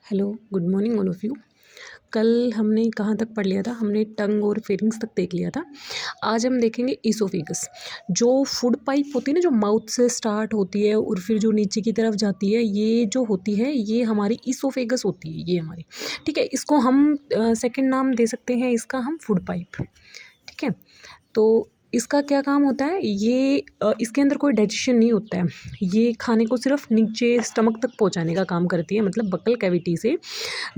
Hello, good morning all of you. कल हमने कहाँ तक पढ़ लिया था? हमने टंग और फेरिंग्स तक देख लिया था। आज हम देखेंगे ईसोफेगस। जो फूड पाइप होती है ना, जो माउथ से स्टार्ट होती है और फिर जो नीचे की तरफ जाती है, ये जो होती है ये हमारी ईसोफेगस होती है, ये हमारी। ठीक है, इसको हम सेकंड नाम दे सकते हैं इसका हम फूड पाइप। ठीक है, तो इसका क्या काम होता है? ये इसके अंदर कोई डाइजेशन नहीं होता है। ये खाने को सिर्फ नीचे स्टमक तक पहुंचाने का काम करती है, मतलब बक्कल कैविटी से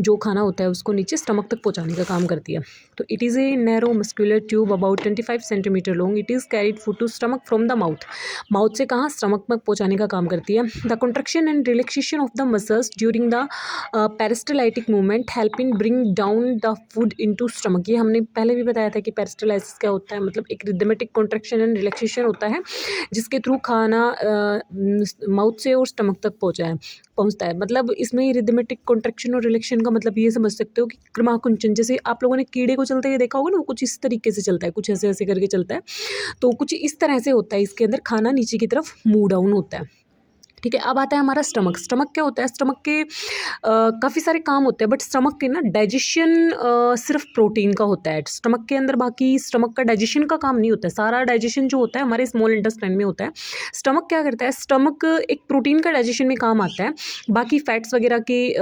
जो खाना होता है उसको नीचे स्टमक तक पहुंचाने का काम करती है। तो it is a narrow muscular tube about 25 centimetre long. It is carried food to stomach from the mouth. Mouth से कहाँ? स्टमक तक पहुंचाने का काम करती है। The contraction and relaxation of the muscles during the peristaltic movement help in bring down the food into stomach. ये हमने पहले भी बताया था कि पेरिस्टलाइसिस क्या होता है, मतलब एक रिदमेटिक कॉन्ट्रैक्शन एंड रिलैक्सेशन होता है जिसके थ्रू खाना माउथ से और स्टमक तक पहुंचता है। मतलब इसमें रिदमेटिक कॉन्ट्रैक्शन और रिलैक्सेशन का मतलब ये समझ सकते हो कि क्रमाकुंचन, जैसे आप लोगों ने कीड़े को चलते हुए देखा होगा ना, वो कुछ इस तरीके से चलता है, कुछ ऐसे ऐसे करके चलता है। तो कुछ इस तरह से होता है, इसके अंदर खाना नीचे की तरफ मूव डाउन होता है। ठीक है, अब आता है हमारा स्टमक। स्टमक क्या होता है? स्टमक के काफ़ी सारे काम होते हैं, बट स्टमक के ना डाइजेशन सिर्फ प्रोटीन का होता है स्टमक के अंदर। बाकी स्टमक का डाइजेशन का काम नहीं होता है। सारा डाइजेशन जो होता है हमारे स्मॉल इंटेस्टाइन में होता है। स्टमक क्या करता है? स्टमक एक प्रोटीन का डाइजेशन में काम आता है, बाकी फैट्स वगैरह के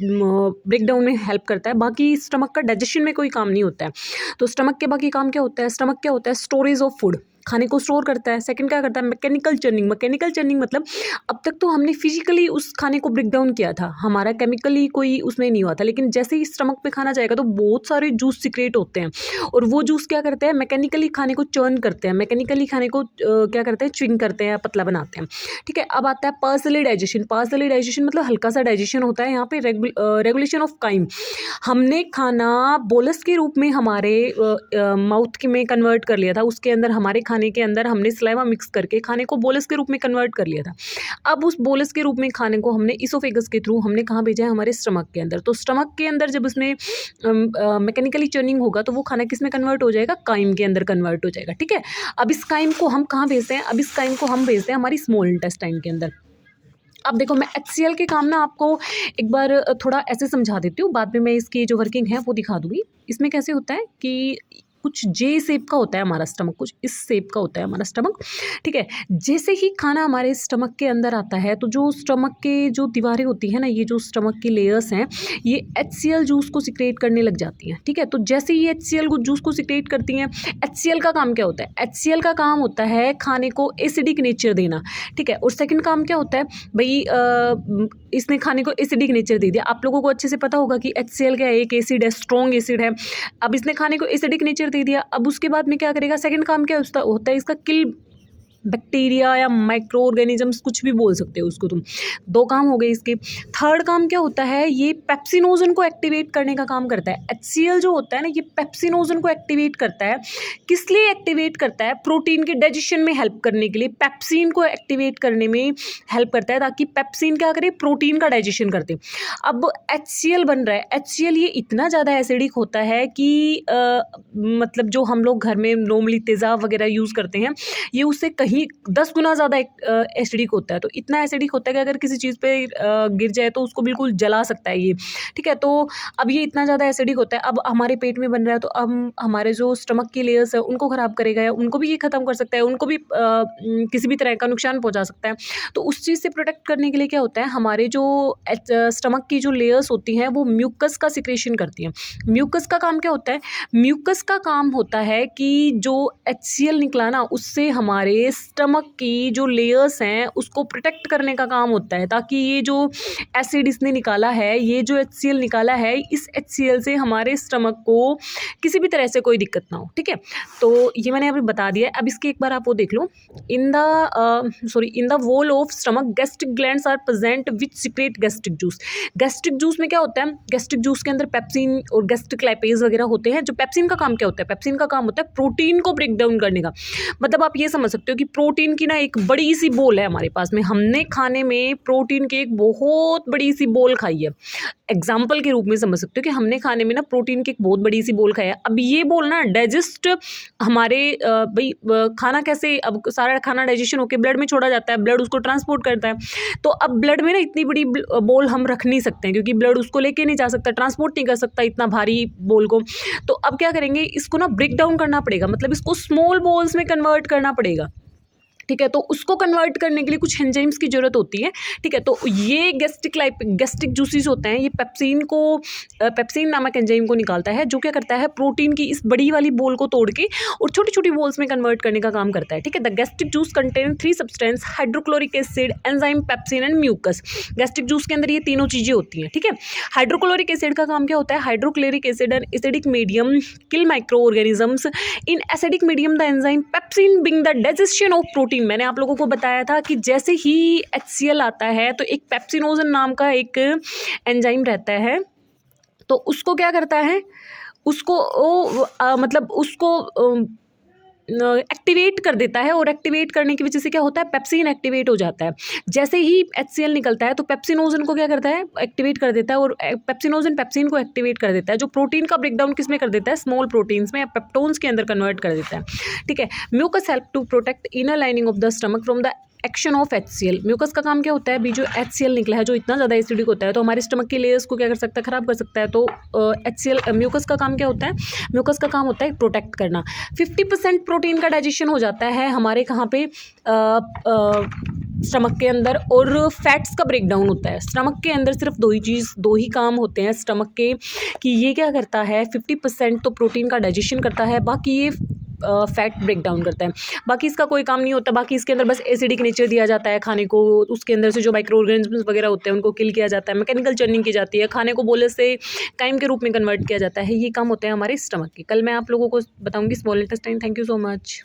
ब्रेक डाउन में हेल्प करता है। बाकी स्टमक का डाइजेशन में कोई काम नहीं होता है। तो स्टमक के बाकी काम क्या होता है? स्टमक क्या होता है? स्टोरेज ऑफ फूड, खाने को स्टोर करता है। सेकंड क्या करता है? Mechanical churning. मैकेनिकल चर्निंग मतलब अब तक तो हमने फिजिकली उस खाने को ब्रेक डाउन किया था, हमारा केमिकली कोई उसमें नहीं हुआ था, लेकिन जैसे ही स्टमक पे खाना जाएगा तो बहुत सारे जूस सिक्रेट होते हैं और वो जूस क्या करते हैं? मैकेनिकली खाने को चर्न करते हैं, मैकेनिकली खाने को क्या करते हैं? च्विंग करते हैं, पतला बनाते हैं। ठीक है, अब आता है पार्सली डाइजेशन। पार्सली डाइजेशन मतलब हल्का सा डाइजेशन होता है यहाँ पे। रेगुलेशन ऑफ काइम, हमने खाना बोलस के रूप में हमारे माउथ के में कन्वर्ट कर लिया था, उसके अंदर हमारे खाने के अंदर हमने सलाइवा मिक्स करके खाने को बोलस के रूप में कन्वर्ट कर लिया था। अब उस बोलस के रूप में खाने को हमने इसोफेगस के थ्रू हमने कहाँ भेजा है? हमारे स्टमक के अंदर। तो स्टमक के अंदर जब उसमें मैकेनिकली चर्निंग होगा तो वो खाना किस में कन्वर्ट हो जाएगा? काइम के अंदर कन्वर्ट हो जाएगा। ठीक है, अब इस काइम को हम कहाँ भेजते हैं? अब इस काइम को हम भेजते हैं हमारी स्मॉल इंटेस्टाइन के अंदर। अब देखो, मैं एचसीएल के काम ना आपको एक बार थोड़ा ऐसे समझा देती हूँ, बाद में मैं इसकी जो वर्किंग है वो दिखा दूंगी। इसमें कैसे होता है कि कुछ जे शेप का होता है हमारा स्टमक, कुछ इस शेप का होता है हमारा स्टमक। ठीक है, जैसे ही खाना हमारे स्टमक के अंदर आता है तो जो स्टमक के जो दीवारें होती हैं ना, ये जो स्टमक की लेयर्स हैं, ये एचसीएल जूस को सिक्रेट करने लग जाती हैं। ठीक है, तो जैसे ही एचसीएल जूस को सिक्रेट करती हैं, एचसीएल का काम क्या होता है? एचसीएल का काम होता है खाने को एसिडिक नेचर देना। ठीक है, और सेकंड काम क्या होता है भाई? इसने खाने को एसिडिक नेचर दे दिया। आप लोगों को अच्छे से पता होगा कि HCl क्या है? एक एसिड है, स्ट्रॉन्ग एसिड है। अब इसने खाने को एसिडिक नेचर दे दिया, अब उसके बाद में क्या करेगा? सेकंड काम क्या होता है इसका? किल बैक्टीरिया या माइक्रो ऑर्गेनिजम्स, कुछ भी बोल सकते हो उसको तुम। दो काम हो गए इसके। थर्ड काम क्या होता है? ये पेप्सिनोजन को एक्टिवेट करने का काम करता है। HCl जो होता है ना, ये पेप्सिनोजन को एक्टिवेट करता है। किस लिए एक्टिवेट करता है? प्रोटीन के डाइजेशन में हेल्प करने के लिए पेप्सिन को एक्टिवेट करने में हेल्प करता है, ताकि पेप्सिन क्या करे? प्रोटीन का डाइजेशन करते। अब HCl बन रहा है। HCl ये इतना ज़्यादा एसिडिक होता है कि मतलब जो हम लोग घर में नॉर्मली तेज़ाब वगैरह यूज़ करते हैं, ये उससे कहीं 10 गुना ज़्यादा एसिडिक होता है। तो इतना एसिडिक होता है कि अगर किसी चीज़ पे गिर जाए तो उसको बिल्कुल जला सकता है ये। ठीक है, तो अब ये इतना ज़्यादा एसिडिक होता है, अब हमारे पेट में बन रहा है, तो अब हमारे जो स्टमक की लेयर्स है उनको ख़राब करेगा, या उनको भी ये ख़त्म कर सकता है, उनको भी किसी भी तरह का नुकसान पहुँचा सकता है। तो उस चीज़ से प्रोटेक्ट करने के लिए क्या होता है? हमारे जो स्टमक की जो लेयर्स होती हैं वो म्यूकस का सिक्रेशन करती हैं। म्यूकस का काम क्या होता है? म्यूकस का काम होता है कि जो HCl निकला ना, उससे हमारे स्टमक की जो लेयर्स हैं उसको प्रोटेक्ट करने का काम होता है, ताकि ये जो एसिड इसने निकाला है, ये जो HCl निकाला है, इस HCl से हमारे स्टमक को किसी भी तरह से कोई दिक्कत ना हो। ठीक है, तो ये मैंने अभी बता दिया है। अब इसके एक बार आप वो देख लो। In the wall of stomach gastric glands are present which secrete gastric juice. Gastric juice में क्या होता है? गैस्ट्रिक जूस के अंदर पेप्सिन और गैस्ट्रिक लाइपेज वगैरह होते हैं। जो पेप्सिन का काम क्या होता है? पेप्सिन का काम होता है प्रोटीन को ब्रेक डाउन करने का। मतलब आप ये समझ सकते हो कि प्रोटीन की ना एक बड़ी सी बोल है हमारे पास में, हमने खाने में प्रोटीन की एक बहुत बड़ी सी बोल खाई है। एग्जाम्पल के रूप में समझ सकते हो कि हमने खाने में ना प्रोटीन की एक बहुत बड़ी सी बोल खाया है। अब ये बोल ना डाइजेस्ट हमारे भाई खाना कैसे, अब सारा खाना डाइजेशन होकर ब्लड में छोड़ा जाता है, ब्लड उसको ट्रांसपोर्ट करता है। तो अब ब्लड में ना इतनी बड़ी बोल हम रख नहीं सकते हैं, क्योंकि ब्लड उसको लेके नहीं जा सकता, ट्रांसपोर्ट नहीं कर सकता इतना भारी बोल को। तो अब क्या करेंगे, इसको ना ब्रेक डाउन करना पड़ेगा, मतलब इसको स्मॉल बोल्स में कन्वर्ट करना पड़ेगा। ठीक है, तो उसको कन्वर्ट करने के लिए कुछ एंजाइम्स की जरूरत होती है। ठीक है, तो ये गैस्ट्रिक जूसेस होते हैं, ये पेप्सिन नामक एंजाइम को निकालता है, जो क्या करता है प्रोटीन की इस बड़ी वाली बोल को तोड़ के और छोटी छोटी बोल्स में कन्वर्ट करने का काम करता है। ठीक है, the gastric juice contain 3 substance, hydrochloric acid, enzyme, pepsin and mucus. Gastric juice के अंदर ये तीनों चीजें होती हैं। ठीक है, हाइड्रोक्लोरिक एसिड का काम क्या होता है, hydrochloric acid and acidic medium kill micro organisms in acidic medium. The enzyme pepsin being the digestion of protein. मैंने आप लोगों को बताया था कि जैसे ही HCl आता है तो एक पेप्सिनोजन नाम का एक एंजाइम रहता है, तो उसको क्या करता है, उसको मतलब उसको एक्टिवेट कर देता है, और एक्टिवेट करने की वजह से क्या होता है, पेप्सिन एक्टिवेट हो जाता है। जैसे ही HCl निकलता है तो पेप्सिनोजन को क्या करता है, एक्टिवेट कर देता है, और पेप्सिनोजन पेप्सिन को एक्टिवेट कर देता है, जो प्रोटीन का ब्रेकडाउन किस में कर देता है, स्मॉल प्रोटीन्स में या पेप्टोन्स के अंदर कन्वर्ट कर देता है। ठीक है, mucus help to protect inner lining of the stomach from the action of HCl। Mucus का काम क्या होता है, अभी जो HCl निकला है जो इतना ज़्यादा एसिडिक होता है, तो हमारे स्टमक के लेयर्स को क्या कर सकता है, खराब कर सकता है। तो म्यूकस का काम क्या होता है, म्यूकस का काम होता है प्रोटेक्ट करना। 50% प्रोटीन का डाइजेशन हो जाता है हमारे कहाँ पे, स्टमक के अंदर, और फैट्स का ब्रेक डाउन होता है। स्टमक के अंदर सिर्फ दो ही काम होते हैं स्टमक के, कि ये क्या करता है, 50% तो प्रोटीन का डाइजेशन करता है, बाकी ये फैट ब्रेक डाउन करता है। बाकी इसका कोई काम नहीं होता, बाकी इसके अंदर बस एसिडिक नेचर दिया जाता है खाने को, उसके अंदर से जो माइक्रो ऑर्गेनिजम्स वगैरह होते हैं उनको किल किया जाता है, मैकेनिकल चर्निंग की जाती है, खाने को बोले से काइम के रूप में कन्वर्ट किया जाता है। ये काम होते हैं हमारे स्टमक के। कल मैं आप लोगों को बताऊंगी small intestine. Thank you so much.